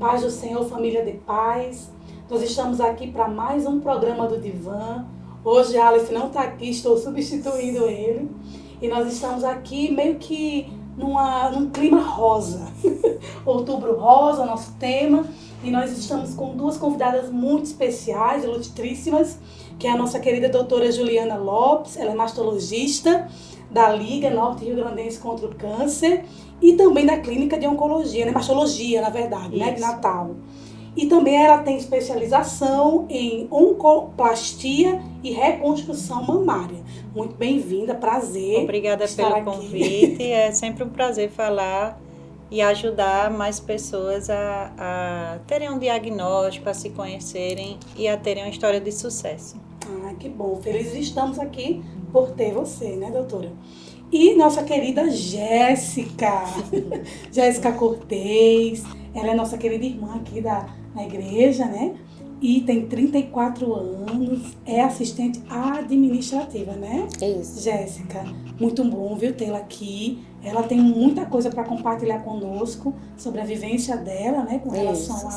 Paz do Senhor, família de paz. Nós estamos aqui para mais um programa do Divã. Hoje a Alice não está aqui, estou substituindo ele. E nós estamos aqui meio que num clima rosa. Outubro rosa, nosso tema. E nós estamos com duas convidadas muito especiais, ilustríssimas, que é a nossa querida doutora Juliana Lopes. Ela é mastologista da Liga Norte Rio Grandense contra o Câncer e também da Clínica de Oncologia, né? Mastologia, na verdade, né? De Natal. E também ela tem especialização em oncoplastia e reconstrução mamária. Muito bem-vinda, prazer. Obrigada pelo convite. É sempre um prazer falar e ajudar mais pessoas a terem um diagnóstico, a se conhecerem e a terem uma história de sucesso. Ah, que bom. Felizes estamos aqui por ter você, né, doutora? E nossa querida Jéssica. Jéssica Cortez. Ela é nossa querida irmã aqui na igreja, né? E tem 34 anos, é assistente administrativa, né? Isso. Jéssica, muito bom, viu, tê-la aqui. Ela tem muita coisa para compartilhar conosco sobre a vivência dela, né? Com relação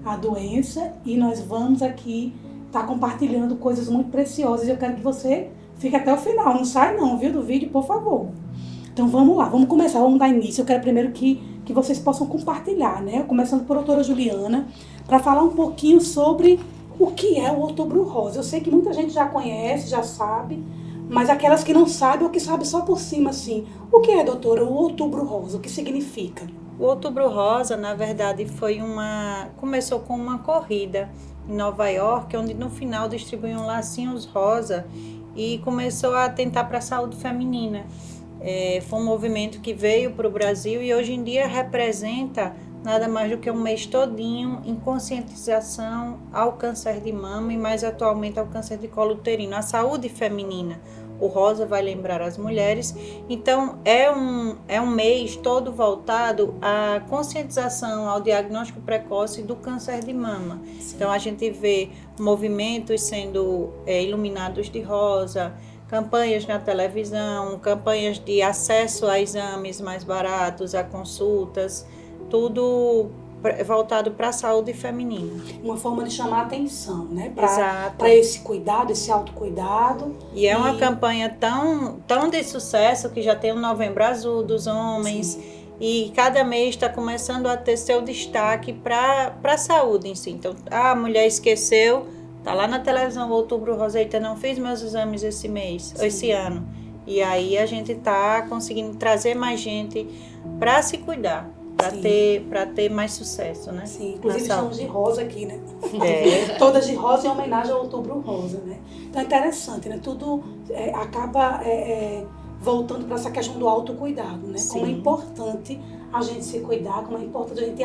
à doença. E nós vamos aqui estar compartilhando coisas muito preciosas. Eu quero que você fique até o final. Não sai não, viu, do vídeo, por favor. Então vamos lá, vamos começar, vamos dar início. Eu quero primeiro que vocês possam compartilhar, né? Começando por doutora Juliana, para falar um pouquinho sobre o que é o Outubro Rosa. Eu sei que muita gente já conhece, já sabe, mas aquelas que não sabem ou que sabem só por cima, assim. O que é, doutora, o Outubro Rosa? O que significa? O Outubro Rosa, na verdade, começou com uma corrida em Nova York, onde no final distribuíam lacinhos rosa e começou a atentar para a saúde feminina. Foi um movimento que veio para o Brasil e hoje em dia representa nada mais do que um mês todinho em conscientização ao câncer de mama e mais atualmente ao câncer de colo uterino, a saúde feminina. O rosa vai lembrar as mulheres, então é um mês todo voltado à conscientização, ao diagnóstico precoce do câncer de mama. Sim. Então a gente vê movimentos sendo iluminados de rosa, campanhas na televisão, campanhas de acesso a exames mais baratos, a consultas, tudo voltado para a saúde feminina. Uma forma de chamar a atenção, né? Para esse cuidado, esse autocuidado. E é uma campanha tão de sucesso que já tem o Novembro Azul dos homens. Sim. E cada mês está começando a ter seu destaque para a saúde em si. Então, a mulher esqueceu, tá lá na televisão, Outubro Rosa, não fiz meus exames esse mês, esse ano. E aí a gente tá conseguindo trazer mais gente para se cuidar, para ter mais sucesso, né? Sim, inclusive estamos de rosa aqui, né? Todas de rosa em homenagem ao Outubro Rosa, né? Então é interessante, né? Tudo acaba voltando para essa questão do autocuidado, né? Sim. Como é importante a gente se cuidar, como é importante a gente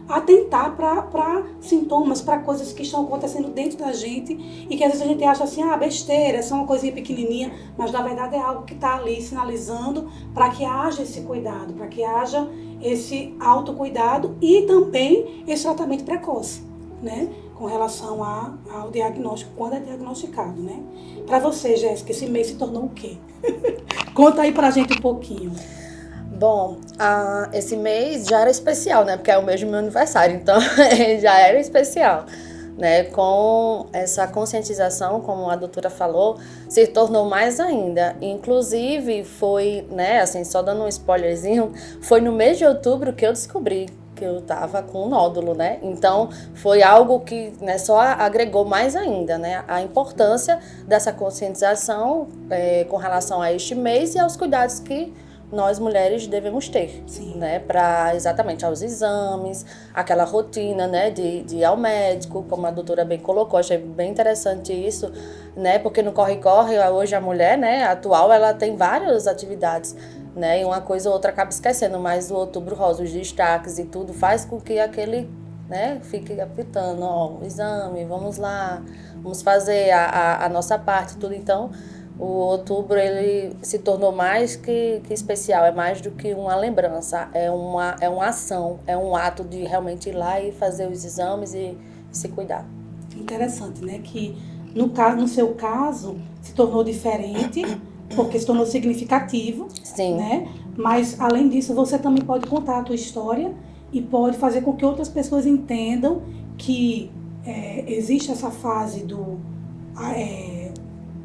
atentar para sintomas, para coisas que estão acontecendo dentro da gente e que às vezes a gente acha assim, besteira, é só uma coisinha pequenininha, mas na verdade é algo que está ali sinalizando para que haja esse cuidado, para que haja esse autocuidado e também esse tratamento precoce, né? Com relação ao diagnóstico, quando é diagnosticado, né? Para você, Jéssica, esse mês se tornou o quê? Conta aí pra gente um pouquinho. Bom, esse mês já era especial, né? Porque é o mês do meu aniversário, então já era especial, né? Com essa conscientização, como a doutora falou, se tornou mais ainda. Inclusive, foi, né, assim, só dando um spoilerzinho, foi no mês de outubro que eu descobri que eu tava com um nódulo, né? Então, foi algo que, né, só agregou mais ainda, né? A importância dessa conscientização com relação a este mês e aos cuidados que nós mulheres devemos ter. Sim. Né? Para exatamente aos exames, aquela rotina, né, de ir ao médico, como a doutora bem colocou, achei bem interessante isso, né? Porque no corre-corre, hoje a mulher, né, atual, ela tem várias atividades, né? E uma coisa ou outra acaba esquecendo, mas o Outubro Rosa, os destaques e tudo, faz com que aquele, né, fique apitando, o exame, vamos lá, vamos fazer a nossa parte, tudo. Então, o outubro, ele se tornou mais que especial, é mais do que uma lembrança, é uma ação, é um ato de realmente ir lá e fazer os exames e se cuidar. Interessante, né? Que no seu caso se tornou diferente, porque se tornou significativo. Sim. Né? Mas, além disso, você também pode contar a tua história e pode fazer com que outras pessoas entendam que existe essa fase do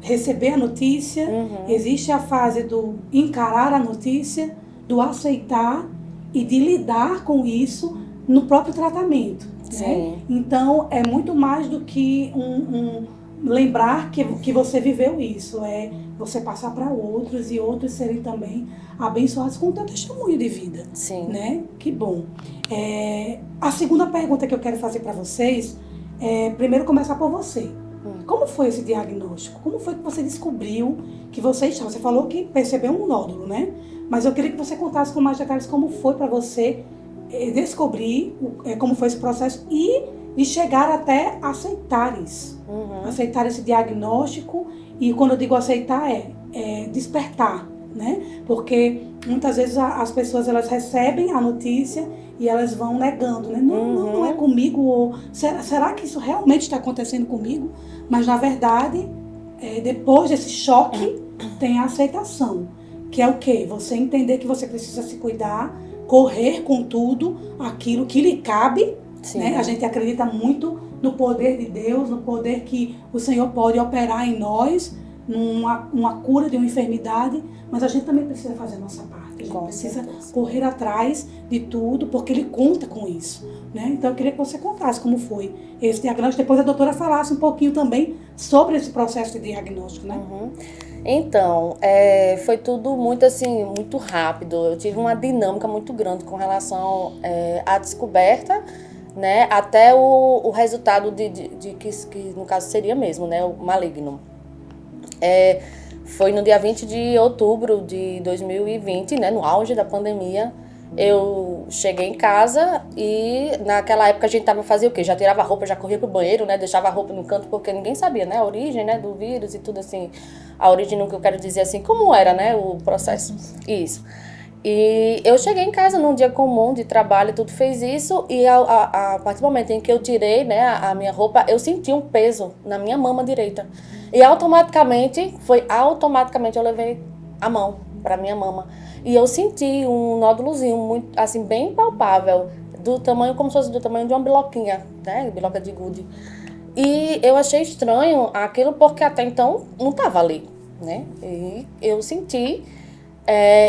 receber a notícia, existe a fase do encarar a notícia, do aceitar e de lidar com isso no próprio tratamento. Né? Então, é muito mais do que lembrar que você viveu isso, é você passar para outros e outros serem também abençoados com o teu testemunho de vida. Sim. Né? Que bom. A segunda pergunta que eu quero fazer para vocês é, primeiro, começar por você. Como foi esse diagnóstico? Como foi que você descobriu que você estava? Você falou que percebeu um nódulo, né? Mas eu queria que você contasse com mais detalhes como foi para você descobrir como foi esse processo e de chegar até aceitar isso. Aceitar esse diagnóstico, e quando eu digo aceitar é despertar, né? Porque muitas vezes as pessoas elas recebem a notícia e elas vão negando, né? Não é comigo, ou será que isso realmente está acontecendo comigo? Mas na verdade, depois desse choque, tem a aceitação, que é o quê? Você entender que você precisa se cuidar, correr com tudo aquilo que lhe cabe. Né? A gente acredita muito no poder de Deus, no poder que o Senhor pode operar em nós, numa cura de uma enfermidade, mas a gente também precisa fazer a nossa parte. A gente precisa correr atrás de tudo, porque Ele conta com isso. Né? Então eu queria que você contasse como foi esse diagnóstico. Depois a doutora falasse um pouquinho também sobre esse processo de diagnóstico. Né? Então, foi tudo muito assim, muito rápido. Eu tive uma dinâmica muito grande com relação à descoberta, né, até o resultado de que no caso seria mesmo, né, o maligno. Foi no dia 20 de outubro de 2020, né, no auge da pandemia. Eu cheguei em casa e naquela época a gente fazia o quê? Já tirava a roupa, já corria pro banheiro, né? Deixava a roupa no canto, porque ninguém sabia, né? A origem, né, do vírus e tudo assim. A origem, no que eu quero dizer assim, como era, né, o processo. Isso. E eu cheguei em casa num dia comum de trabalho, tudo fez isso, e a partir do momento em que eu tirei, né, a minha roupa, eu senti um peso na minha mama direita. E automaticamente eu levei a mão para minha mama. E eu senti um nódulozinho, muito, assim, bem palpável, do tamanho, como se fosse do tamanho de uma biloquinha, né, biloca de gude. E eu achei estranho aquilo, porque até então não estava ali, né, e eu senti...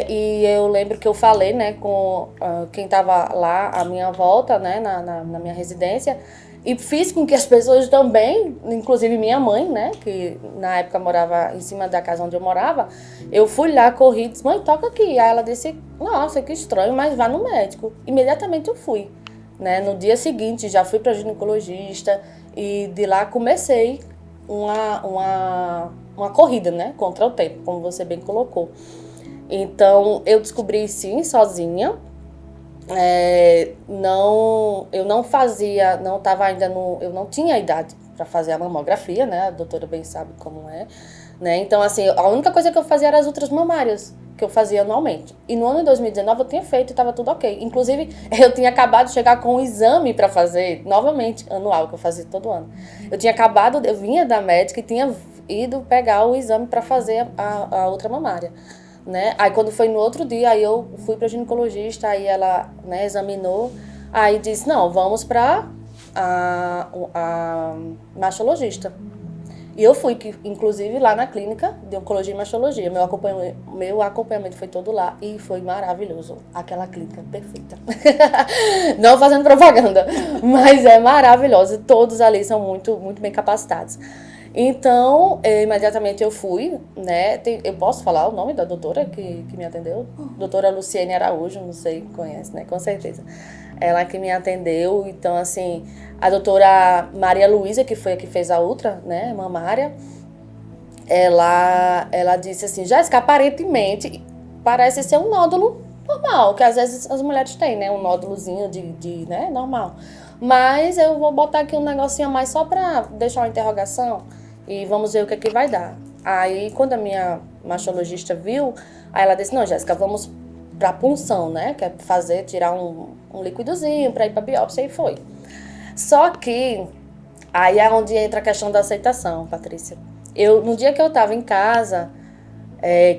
e eu lembro que eu falei, né, com quem estava lá à minha volta, né, na minha residência, e fiz com que as pessoas também, inclusive minha mãe, né, que na época morava em cima da casa onde eu morava, eu fui lá, corri e disse, mãe, toca aqui. Aí ela disse, nossa, que estranho, mas vá no médico. Imediatamente eu fui, né, no dia seguinte já fui para ginecologista e de lá comecei uma corrida, né, contra o tempo, como você bem colocou. Então, eu descobri sim, sozinha. Eu não fazia, não estava ainda eu não tinha idade para fazer a mamografia, né? A doutora bem sabe como é, né? Então, assim, a única coisa que eu fazia era as ultras mamárias, que eu fazia anualmente. E no ano de 2019 eu tinha feito e estava tudo ok. Inclusive, eu tinha acabado de chegar com um exame para fazer, novamente, anual, que eu fazia todo ano. Eu vinha da médica e tinha ido pegar o exame para fazer a ultra mamária. Né? Aí quando foi no outro dia, aí eu fui pra ginecologista, aí ela, né, examinou, aí disse, não, vamos pra a mastologista. E eu fui, inclusive, lá na clínica de oncologia e mastologia. Meu acompanhamento foi todo lá e foi maravilhoso. Aquela clínica perfeita. Não fazendo propaganda, mas é maravilhosa. Todos ali são muito, muito bem capacitados. Então, imediatamente eu fui, né, eu posso falar o nome da doutora que me atendeu? Doutora Luciene Araújo, não sei, conhece, né, com certeza. Ela que me atendeu, então, assim, a doutora Maria Luísa, que foi a que fez a ultra, né, mamária, ela disse assim, Jéssica, aparentemente parece ser um nódulo normal, que às vezes as mulheres têm, né, um nódulozinho né, normal. Mas eu vou botar aqui um negocinho a mais só pra deixar uma interrogação. E vamos ver o que vai dar. Aí, quando a minha mastologista viu, aí ela disse, não, Jéssica, vamos pra punção, né? Que é tirar um liquidozinho pra ir pra biópsia, e foi. Só que, aí é onde entra a questão da aceitação, Patrícia. No dia que eu tava em casa,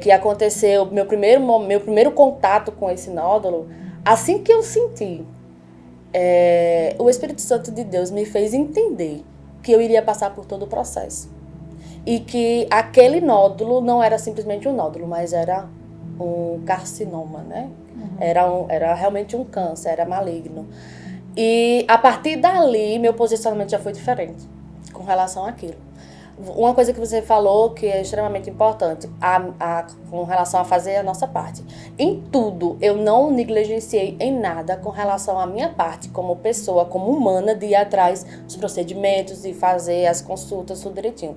que aconteceu meu primeiro contato com esse nódulo, assim que eu senti o Espírito Santo de Deus me fez entender que eu iria passar por todo o processo. E que aquele nódulo não era simplesmente um nódulo, mas era um carcinoma, né? Era realmente um câncer, era maligno. E a partir dali, meu posicionamento já foi diferente com relação àquilo. Uma coisa que você falou que é extremamente importante, com relação a fazer a nossa parte. Em tudo, eu não negligenciei em nada com relação à minha parte, como pessoa, como humana, de ir atrás dos procedimentos e fazer as consultas, tudo direitinho.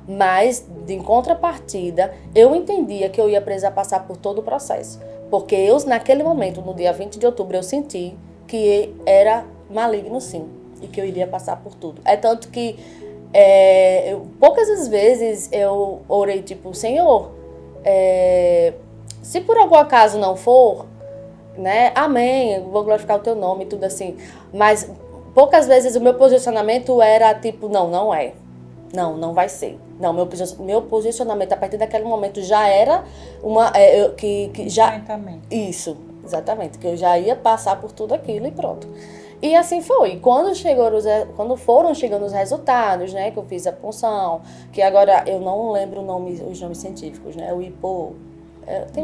Mas, em contrapartida, eu entendia que eu ia precisar passar por todo o processo. Porque eu, naquele momento, no dia 20 de outubro, eu senti que era maligno, sim. E que eu iria passar por tudo. É tanto que poucas vezes eu orei, tipo, Senhor, se por algum acaso não for, né, amém, eu vou glorificar o teu nome e tudo assim. Mas poucas vezes o meu posicionamento era tipo, não é. Não vai ser. Não, meu posicionamento a partir daquele momento já era isso, exatamente, que eu já ia passar por tudo aquilo e pronto. E assim foi. Quando foram chegando os resultados, né, que eu fiz a punção, que agora eu não lembro os nomes científicos, né, o hipo... Tem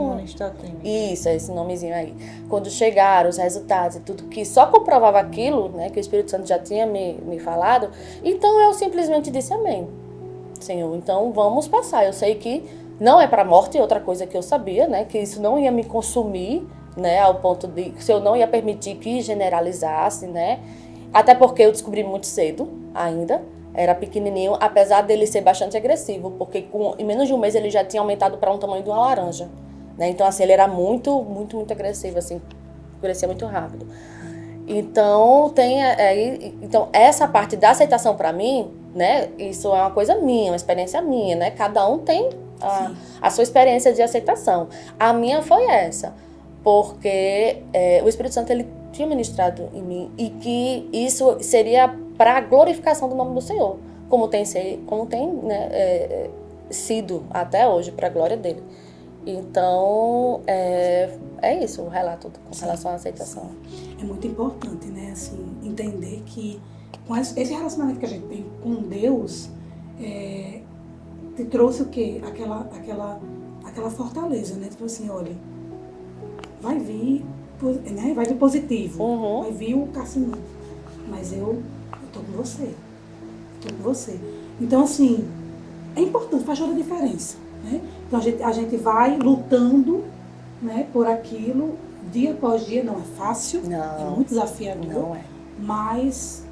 isso, esse nomezinho aí. Quando chegaram os resultados e tudo, que só comprovava aquilo, né, que o Espírito Santo já tinha me falado, então eu simplesmente disse amém, Senhor, então vamos passar. Eu sei que não é para a morte, outra coisa que eu sabia, né, que isso não ia me consumir, né, ao ponto de se eu não ia permitir que generalizasse, né, até porque eu descobri muito cedo ainda. Era pequenininho, apesar dele ser bastante agressivo, porque em menos de um mês ele já tinha aumentado para um tamanho de uma laranja, né? Então, assim, ele era muito agressivo, assim, crescia muito rápido. Então, então essa parte da aceitação para mim, né? Isso é uma coisa minha, uma experiência minha, né? Cada um tem a sua experiência de aceitação. A minha foi essa, porque o Espírito Santo, ele tinha ministrado em mim e que isso seria para a glorificação do nome do Senhor, como tem né, sido até hoje, para a glória dele. Então, é isso o relato com relação à aceitação. É muito importante, né, assim, entender que com esse relacionamento que a gente tem com Deus, te trouxe o quê? Aquela fortaleza, né? Tipo assim, olha, vai vir positivo, vai vir o carcinoma, mas eu tô com você. Então, assim, é importante, faz toda a diferença, né? Então, a gente vai lutando, né, por aquilo, dia após dia. Não é fácil, é muito desafiador, não é. Mas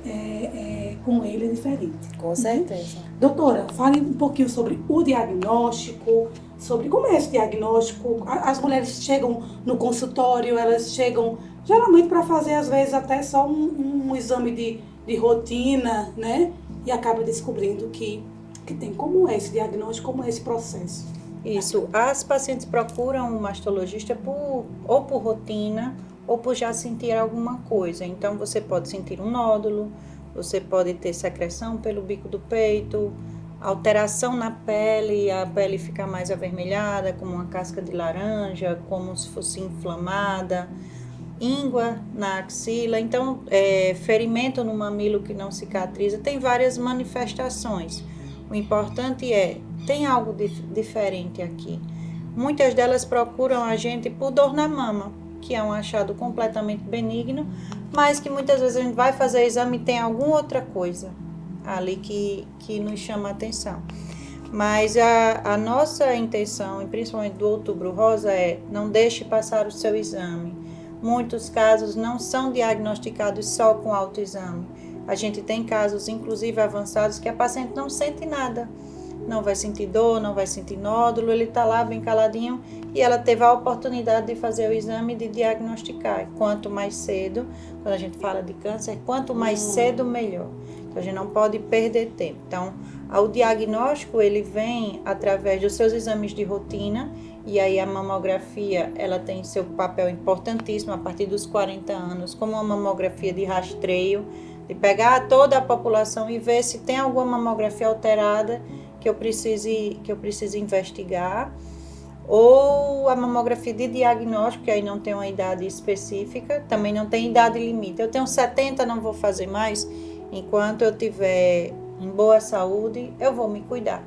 com ele é diferente. Com certeza. Doutora, fale um pouquinho sobre o diagnóstico, sobre como é esse diagnóstico. As mulheres chegam no consultório, elas chegam geralmente para fazer, às vezes, até só um exame de rotina, né? E acaba descobrindo que tem. Como é esse diagnóstico, como é esse processo? Isso. As pacientes procuram um mastologista ou por rotina ou por já sentir alguma coisa. Então, você pode sentir um nódulo, você pode ter secreção pelo bico do peito, alteração na pele, a pele fica mais avermelhada, como uma casca de laranja, como se fosse inflamada, íngua na axila, então ferimento no mamilo que não cicatriza, tem várias manifestações. O importante tem algo diferente aqui. Muitas delas procuram a gente por dor na mama, que é um achado completamente benigno, mas que muitas vezes a gente vai fazer exame e tem alguma outra coisa ali que nos chama a atenção. Mas a nossa intenção, e principalmente do Outubro Rosa, não deixe passar o seu exame. Muitos casos não são diagnosticados só com autoexame. A gente tem casos, inclusive avançados, que a paciente não sente nada. Não vai sentir dor, não vai sentir nódulo, ele está lá bem caladinho e ela teve a oportunidade de fazer o exame e de diagnosticar. Quanto mais cedo, quando a gente fala de câncer, quanto mais cedo, melhor. Então, a gente não pode perder tempo. Então, o diagnóstico, ele vem através dos seus exames de rotina, e aí a mamografia, ela tem seu papel importantíssimo a partir dos 40 anos, como uma mamografia de rastreio, de pegar toda a população e ver se tem alguma mamografia alterada que eu precise investigar. ou a mamografia de diagnóstico, que aí não tem uma idade específica, também não tem idade limite. Eu tenho 70, não vou fazer mais. Enquanto eu estiver em boa saúde, eu vou me cuidar.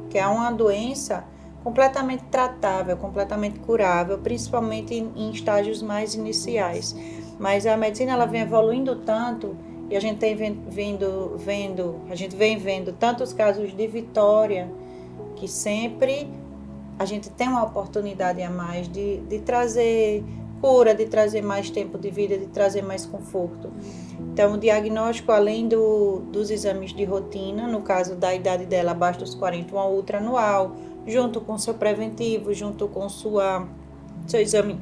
Que é uma doença completamente tratável, completamente curável, principalmente em estágios mais iniciais. Mas a medicina ela vem evoluindo tanto e a gente vem vendo tantos casos de vitória que sempre a gente tem uma oportunidade a mais de trazer cura, de trazer mais tempo de vida, de trazer mais conforto. Então, o diagnóstico, além dos exames de rotina, no caso da idade dela abaixo dos 40, uma ultra anual, junto com seu preventivo, junto com seu exame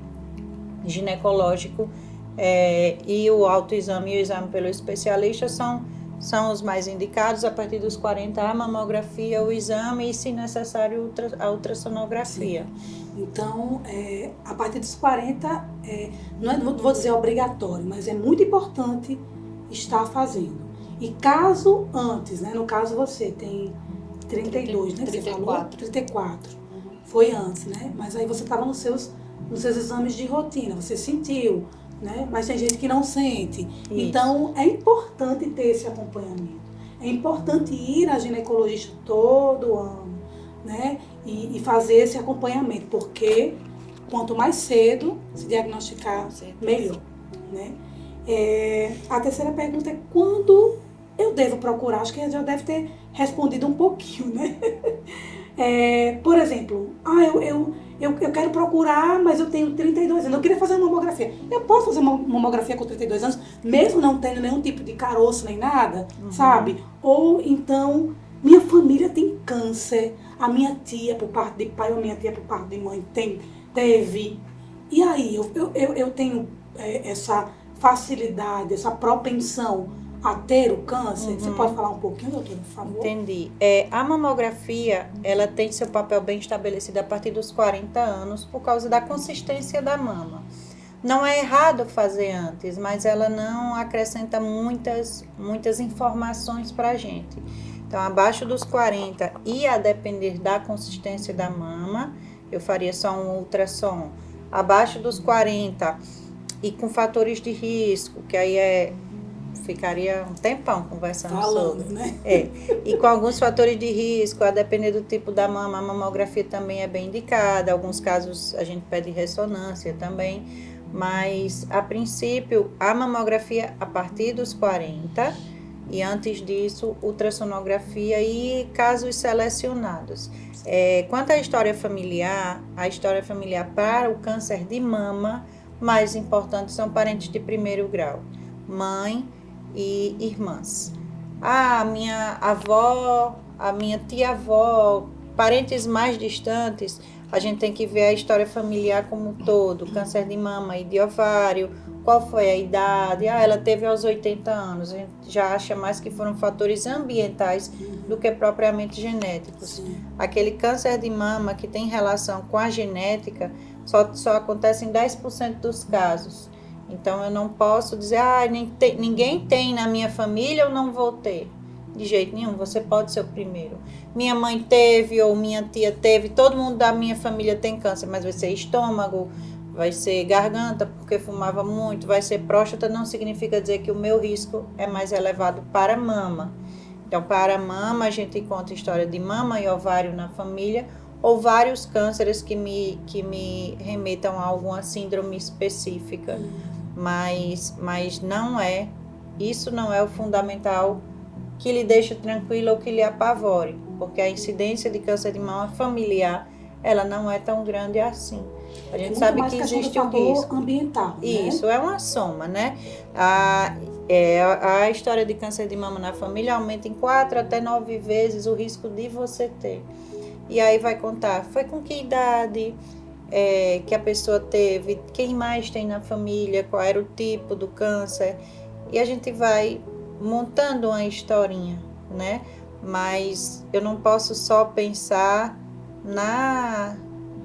ginecológico e o autoexame e o exame pelo especialista são os mais indicados. A partir dos 40, a mamografia, o exame e, se necessário, a ultrassonografia. Sim. Então, a partir dos 40, não vou dizer obrigatório, mas é muito importante estar fazendo. E caso antes, né, no caso você tem 32, né, 34. Você falou? 34. Foi antes, né? Mas aí você estava nos seus exames de rotina, você sentiu, né? Mas tem gente que não sente. Isso. Então, é importante ter esse acompanhamento. É importante ir à ginecologista todo ano, né? E fazer esse acompanhamento, porque quanto mais cedo se diagnosticar, melhor, né? A terceira pergunta é quando eu devo procurar? Acho que já deve ter respondido um pouquinho, né? Por exemplo, eu quero procurar, mas eu tenho 32 anos, eu queria fazer uma mamografia. Eu posso fazer uma mamografia com 32 anos, mesmo não tendo nenhum tipo de caroço nem nada, sabe? Ou então, minha família tem câncer, a minha tia por parte de pai ou a minha tia por parte de mãe teve. E aí, eu tenho essa facilidade, essa propensão a ter o câncer? Você pode falar um pouquinho, doutora, por favor? Entendi. A mamografia, ela tem seu papel bem estabelecido a partir dos 40 anos por causa da consistência da mama. Não é errado fazer antes, mas ela não acrescenta muitas informações para a gente. Então, abaixo dos 40 e a depender da consistência da mama, eu faria só um ultrassom. Abaixo dos 40 e com fatores de risco, que aí ficaria um tempão conversando sobre. Né? E com alguns fatores de risco, a depender do tipo da mama, a mamografia também é bem indicada. Em alguns casos a gente pede ressonância também, mas a princípio a mamografia a partir dos 40 e antes disso ultrassonografia e casos selecionados. Quanto à história familiar para o câncer de mama, mais importante são parentes de primeiro grau, mãe e irmãs. A minha avó, a minha tia-avó, parentes mais distantes, a gente tem que ver a história familiar como um todo, câncer de mama e de ovário, qual foi a idade, ela teve aos 80 anos, a gente já acha mais que foram fatores ambientais do que propriamente genéticos. Sim. Aquele Aquele câncer de mama que tem relação com a genética só acontece em 10% dos casos. Então, eu não posso dizer, ninguém tem na minha família, eu não vou ter. De jeito nenhum, você pode ser o primeiro. Minha mãe teve, ou minha tia teve, todo mundo da minha família tem câncer, mas vai ser estômago, vai ser garganta, porque fumava muito, vai ser próstata, não significa dizer que o meu risco é mais elevado para mama. Então, para mama, a gente conta história de mama e ovário na família, ou vários cânceres que me remetam a alguma síndrome específica. Mas isso não é o fundamental que lhe deixe tranquilo ou que lhe apavore, porque a incidência de câncer de mama familiar, ela não é tão grande assim. A gente sabe que existe um risco ambiental, né? Isso, é uma soma, né? A história de câncer de mama na família aumenta em 4 até 9 vezes o risco de você ter. E aí vai contar, foi com que idade que a pessoa teve, quem mais tem na família, qual era o tipo do câncer. E a gente vai montando uma historinha, né? Mas eu não posso só pensar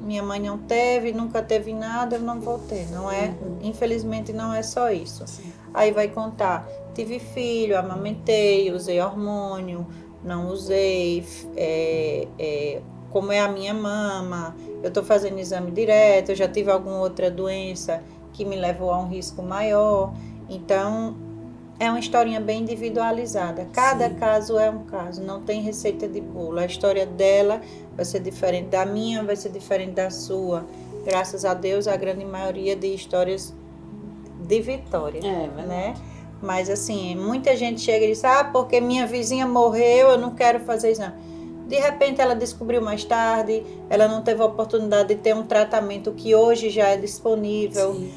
minha mãe não teve, nunca teve nada, eu não vou ter. Não é, infelizmente não é só isso. Sim. Aí vai contar, tive filho, amamentei, usei hormônio, não usei, como é a minha mama, eu estou fazendo exame direto, eu já tive alguma outra doença que me levou a um risco maior. Então, é uma historinha bem individualizada. Cada caso é um caso, não tem receita de bolo. A história dela vai ser diferente da minha, vai ser diferente da sua. Graças a Deus, a grande maioria de histórias de vitória, né? Mas assim, muita gente chega e diz, porque minha vizinha morreu, eu não quero fazer isso, não. De repente ela descobriu mais tarde, ela não teve a oportunidade de ter um tratamento que hoje já é disponível. Sim.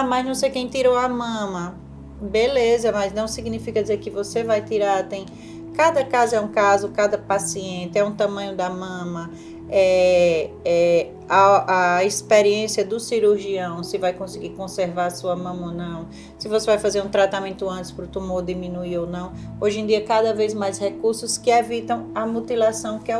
Mas não sei quem tirou a mama. Beleza, mas não significa dizer que você vai tirar. Cada caso é um caso, cada paciente é um tamanho da mama, a experiência do cirurgião, se vai conseguir conservar a sua mama ou não, se você vai fazer um tratamento antes para o tumor diminuir ou não. Hoje em dia, cada vez mais recursos que evitam a mutilação, que é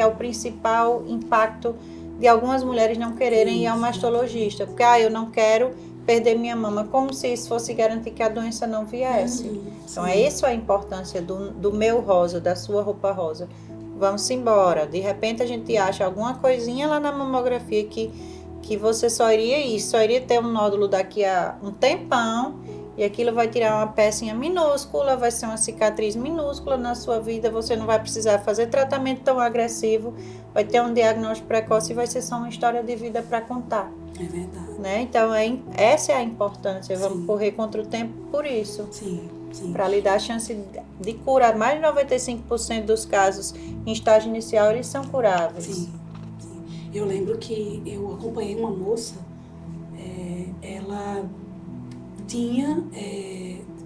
o principal impacto de algumas mulheres não quererem ir ao mastologista, porque eu não quero perder minha mama, como se isso fosse garantir que a doença não viesse. Então, é isso a importância do meu rosa, da sua roupa rosa. Vamos embora. De repente, a gente acha alguma coisinha lá na mamografia que você só iria ter um nódulo daqui a um tempão, e aquilo vai tirar uma pecinha minúscula, vai ser uma cicatriz minúscula na sua vida, você não vai precisar fazer tratamento tão agressivo, vai ter um diagnóstico precoce e vai ser só uma história de vida para contar. É verdade. Né? Então, essa é a importância. Vamos correr contra o tempo por isso. Sim. Para lhe dar a chance de curar. Mais de 95% dos casos em estágio inicial, eles são curáveis. Sim. Eu lembro que eu acompanhei uma moça, ela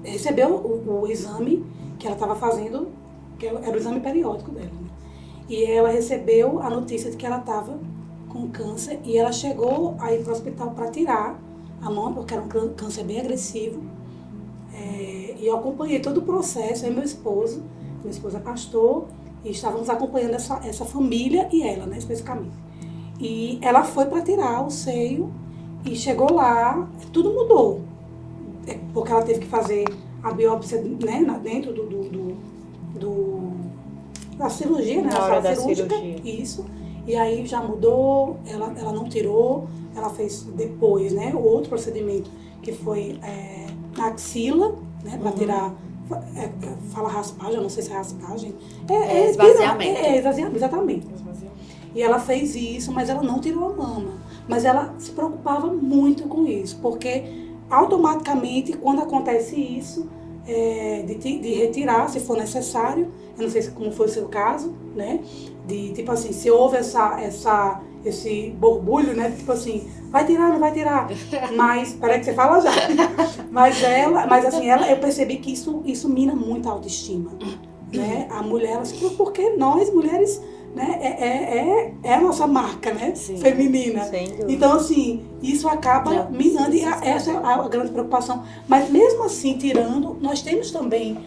recebeu o exame que ela estava fazendo, que era o exame periódico dela, né? E ela recebeu a notícia de que ela estava com câncer, e ela chegou a ir para o hospital para tirar a mama, porque era um câncer bem agressivo. E eu acompanhei todo o processo, eu e meu esposo é pastor, e estávamos acompanhando essa família e ela, né, especificamente. E ela foi para tirar o seio, e chegou lá, tudo mudou, porque ela teve que fazer a biópsia, né, dentro da cirurgia, né, na hora da cirúrgica, cirurgia. Isso. E aí já mudou, ela não tirou, ela fez depois, né, o outro procedimento, que foi na axila, né, para tirar, fala raspagem, eu não sei se é raspagem. Esvaziamento. Esvaziamento, exatamente. E ela fez isso, mas ela não tirou a mama. Mas ela se preocupava muito com isso, porque automaticamente, quando acontece isso, de retirar, se for necessário, eu não sei como foi o seu caso, né? De, tipo assim, se houve esse borbulho, né? Tipo assim, vai tirar, não vai tirar. Mas, peraí que você fala já. Mas eu percebi que isso mina muito a autoestima, né? A mulher, ela se preocupa, porque nós, mulheres, né? É a nossa marca, né? Sim, feminina. Então, assim, isso acaba minando, e essa é a grande preocupação. Mas mesmo assim, tirando, nós temos também,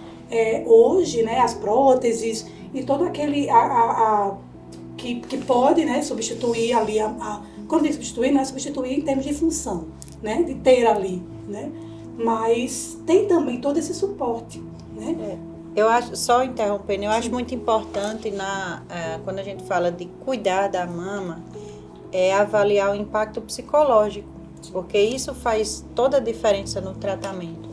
hoje, né, as próteses e todo aquele que pode, né, substituir ali quando diz substituir, não é substituir em termos de função, né, de ter ali, né, mas tem também todo esse suporte, né. Eu acho, só interrompendo, eu acho muito importante quando a gente fala de cuidar da mama, avaliar o impacto psicológico, porque isso faz toda a diferença no tratamento.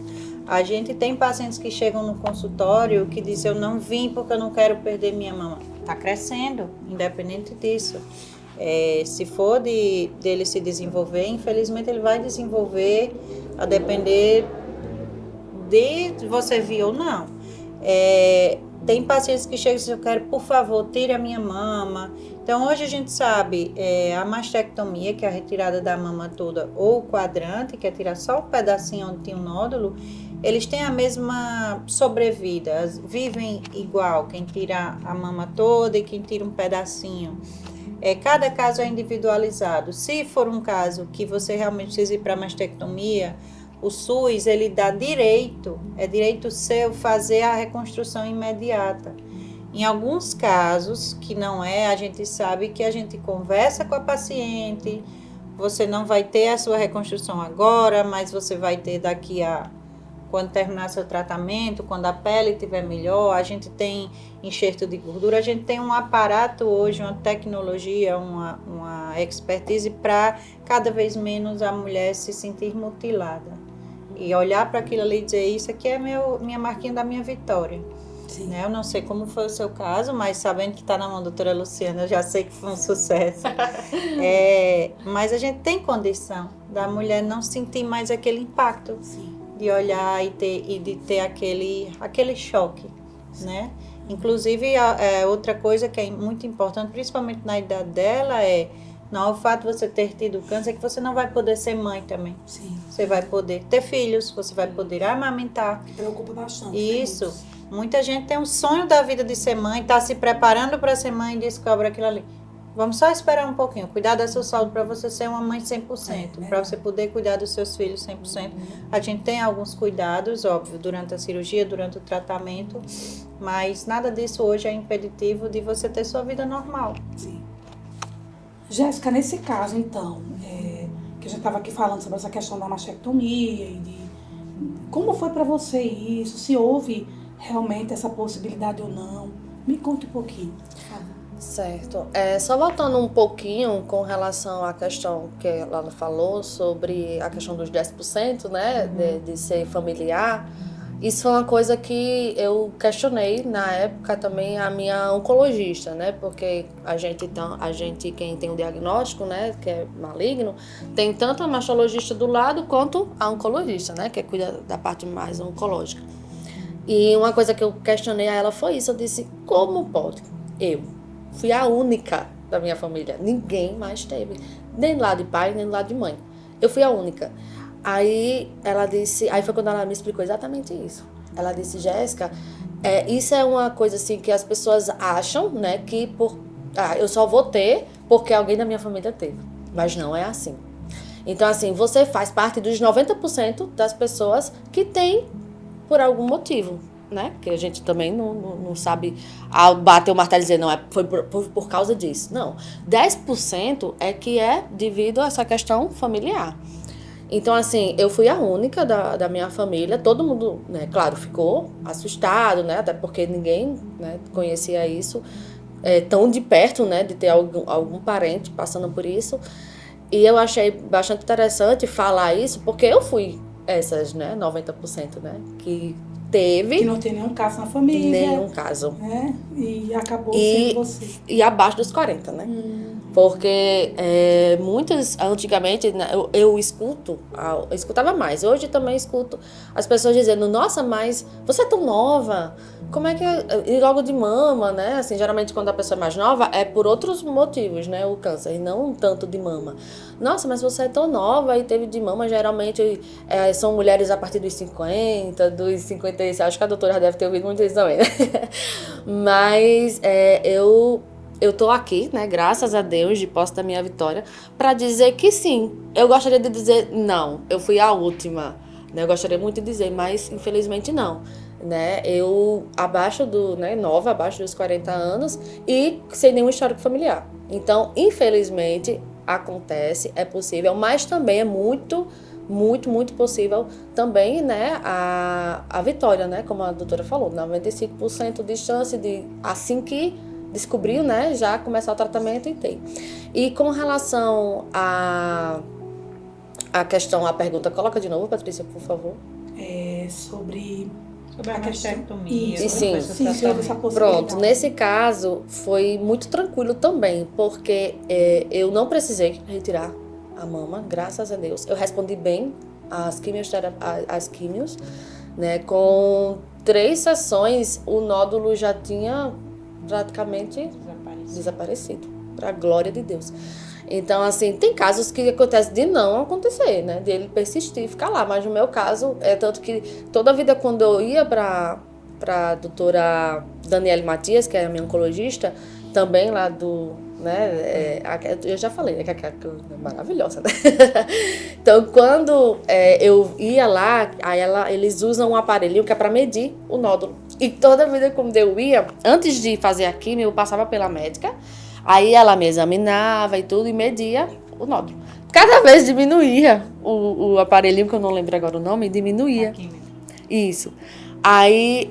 A gente tem pacientes que chegam no consultório que dizem, eu não vim porque eu não quero perder minha mama. Está crescendo, independente disso. Se for dele se desenvolver, infelizmente ele vai desenvolver a depender de você vir ou não. Tem pacientes que chegam e dizem, eu quero, por favor, tire a minha mama. Então, hoje a gente sabe, a mastectomia, que é a retirada da mama toda, ou o quadrante, que é tirar só o pedacinho onde tem um nódulo, eles têm a mesma sobrevida, vivem igual, quem tira a mama toda e quem tira um pedacinho. Cada caso é individualizado. Se for um caso que você realmente precisa ir para a mastectomia, o SUS, ele dá direito, é direito seu fazer a reconstrução imediata. Em alguns casos, que não a gente sabe que a gente conversa com a paciente, você não vai ter a sua reconstrução agora, mas você vai ter daqui a quando terminar seu tratamento, quando a pele estiver melhor, a gente tem enxerto de gordura, a gente tem um aparato hoje, uma tecnologia, uma expertise para cada vez menos a mulher se sentir mutilada. E olhar para aquilo ali e dizer, isso aqui é minha marquinha da minha vitória. Né? Eu não sei como foi o seu caso, mas sabendo que está na mão da doutora Luciana, eu já sei que foi um sucesso. Mas a gente tem condição da mulher não sentir mais aquele impacto. Sim. De olhar e de ter aquele choque, né? Inclusive, outra coisa que é muito importante, principalmente na idade dela, não é o fato de você ter tido câncer, é que você não vai poder ser mãe também. Sim. Você vai poder ter filhos, você vai poder amamentar. Preocupa bastante. Isso. Muita gente tem um sonho da vida de ser mãe, está se preparando para ser mãe e descobre aquilo ali. Vamos só esperar um pouquinho, cuidar da sua saúde para você ser uma mãe 100%, para você poder cuidar dos seus filhos 100%. A gente tem alguns cuidados, óbvio, durante a cirurgia, durante o tratamento, mas nada disso hoje é impeditivo de você ter sua vida normal. Sim. Jéssica, nesse caso, então, que a gente estava aqui falando sobre essa questão da mastectomia e como foi para você isso, se houve realmente essa possibilidade ou não, me conte um pouquinho, por favor. Certo. Só voltando um pouquinho com relação à questão que ela falou sobre a questão dos 10%, né, de ser familiar, isso foi uma coisa que eu questionei na época também a minha oncologista, né, porque a gente quem tem o diagnóstico, né, que é maligno, tem tanto a mastologista do lado quanto a oncologista, né, que cuida da parte mais oncológica. E uma coisa que eu questionei a ela foi isso, eu disse, como pode? Eu fui a única da minha família. Ninguém mais teve. Nem do lado de pai, nem do lado de mãe. Eu fui a única. Aí foi quando ela me explicou exatamente isso. Ela disse, Jéssica, isso é uma coisa assim que as pessoas acham, né, que eu só vou ter porque alguém da minha família teve. Mas não é assim. Então, assim, você faz parte dos 90% das pessoas que tem por algum motivo. Né? Que a gente também não sabe bater o martelo e dizer, não, foi por causa disso. Não, 10% é que é devido a essa questão familiar. Então, assim, eu fui a única da minha família, todo mundo, né, claro, ficou assustado, né, até porque ninguém, né, conhecia isso tão de perto, né, de ter algum parente passando por isso. E eu achei bastante interessante falar isso, porque eu fui essas, né, 90%, né, que não tem nenhum caso na família. Nenhum caso. Né? E acabou sendo você. E abaixo dos 40, né? Porque muitas, antigamente, né, eu escutava mais. Hoje também escuto as pessoas dizendo, nossa, mas você é tão nova, como é que e logo de mama, né? Assim, geralmente quando a pessoa é mais nova é por outros motivos, né? O câncer, e não tanto de mama. Nossa, mas você é tão nova e teve de mama, geralmente são mulheres a partir dos 50, dos 56, acho que a doutora já deve ter ouvido muito isso também, né? Mas eu tô aqui, né, graças a Deus, de posse da minha vitória, para dizer que sim. Eu gostaria de dizer, não, eu fui a última, né? Eu gostaria muito de dizer, mas infelizmente não. Né? Eu nova, abaixo dos 40 anos e sem nenhum histórico familiar. Então, infelizmente, acontece, é possível, mas também é muito, muito, muito possível também, né, a vitória, né, como a doutora falou, 95% de chance de, assim que descobriu, né, já começar o tratamento e tem. E com relação a questão, a pergunta, coloca de novo, Patrícia, por favor. Sobre a mastectomia. Sim, sobre essa possibilidade. Pronto, nesse caso foi muito tranquilo também, porque eu não precisei retirar a mama, graças a Deus. Eu respondi bem às químios, né? Com 3 sessões, o nódulo já tinha praticamente desaparecido, para a glória de Deus. Então, assim, tem casos que acontece de não acontecer, né? De ele persistir e ficar lá. Mas no meu caso, tanto que toda a vida quando eu ia para a doutora Daniele Matias, que é a minha oncologista, também lá né? Eu já falei, né? Que é maravilhosa, né? Então, quando eu ia lá, aí eles usam um aparelhinho que é para medir o nódulo. E toda vida quando eu ia, antes de fazer a quimio, eu passava pela médica, aí ela me examinava e tudo e media o nódulo. Cada vez diminuía o aparelhinho, que eu não lembro agora o nome, diminuía. Isso. Aí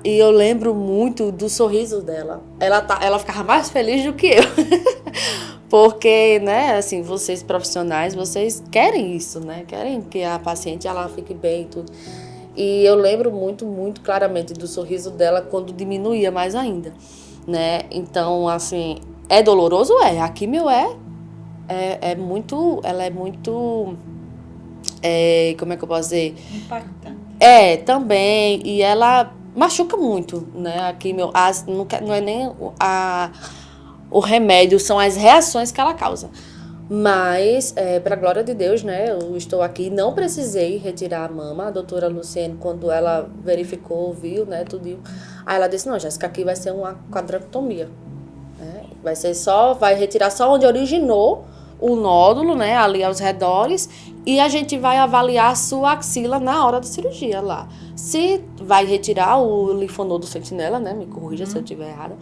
e eu lembro muito do sorriso dela. Ela ficava mais feliz do que eu. Porque, né, assim, vocês profissionais, vocês querem isso, né? Querem que a paciente ela fique bem e tudo. E eu lembro muito, muito claramente do sorriso dela quando diminuía mais ainda, né? Então, assim, é doloroso? É. A químio é muito, ela é muito, como é que eu posso dizer? Impactante. Também, e ela machuca muito, né? A químio, não é nem o remédio, são as reações que ela causa. Mas, para a glória de Deus, né, eu estou aqui, não precisei retirar a mama. A doutora Luciene, quando ela verificou, viu, né, tudo, aí ela disse, não, Jéssica, aqui vai ser uma quadranectomia, né? Vai retirar só onde originou o nódulo, né, ali aos redores, e a gente vai avaliar a sua axila na hora da cirurgia lá. Se vai retirar o linfonodo sentinela, né, me corrija se eu estiver errada,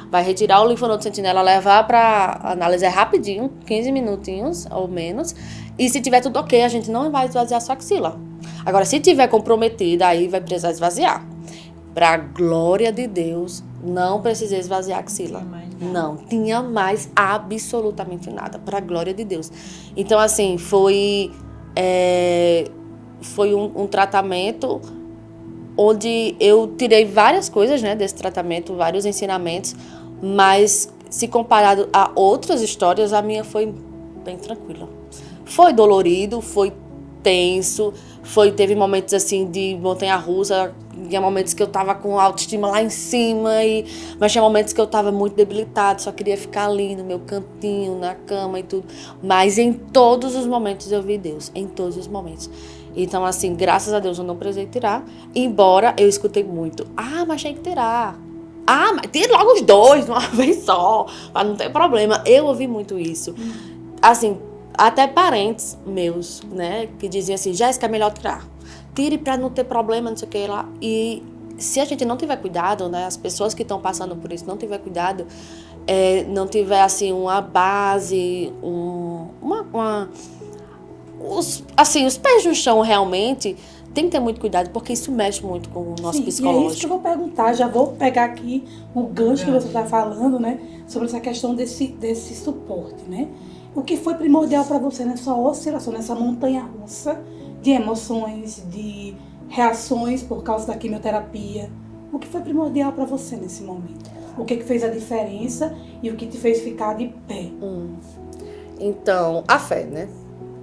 vai retirar o linfonodo sentinela, levar para análise rapidinho, 15 minutinhos ou menos. E se tiver tudo ok, a gente não vai esvaziar a sua axila. Agora, se tiver comprometida, aí vai precisar esvaziar. Para a glória de Deus, não precisei esvaziar a axila. Não, tinha mais absolutamente nada. Para a glória de Deus. Então, assim, foi um tratamento onde eu tirei várias coisas, né, desse tratamento, vários ensinamentos, mas se comparado a outras histórias, a minha foi bem tranquila. Foi dolorido, foi tenso, teve momentos assim de montanha-russa, tinha momentos que eu tava com autoestima lá em cima, mas tinha momentos que eu tava muito debilitada, só queria ficar ali no meu cantinho, na cama e tudo. Mas em todos os momentos eu vi Deus, em todos os momentos. Então, assim, graças a Deus eu não precisei tirar, embora eu escutei muito. Mas tinha que tirar. Mas tire logo os dois de uma vez só, para não ter problema. Eu ouvi muito isso. Assim, até parentes meus, né, que diziam assim, Jéssica, é melhor tirar. Tire para não ter problema, não sei o que lá. E se a gente não tiver cuidado, né, as pessoas que estão passando por isso não tiver cuidado, não tiver, assim, uma base, os pés no chão realmente, tem que ter muito cuidado, porque isso mexe muito com o nosso psicológico. E é isso que eu vou perguntar, já vou pegar aqui o gancho que você está falando, né, sobre essa questão desse suporte, né? O que foi primordial para você nessa oscilação, nessa montanha-russa de emoções, de reações por causa da quimioterapia? O que foi primordial para você nesse momento? O que fez a diferença e o que te fez ficar de pé? Então, a fé, né?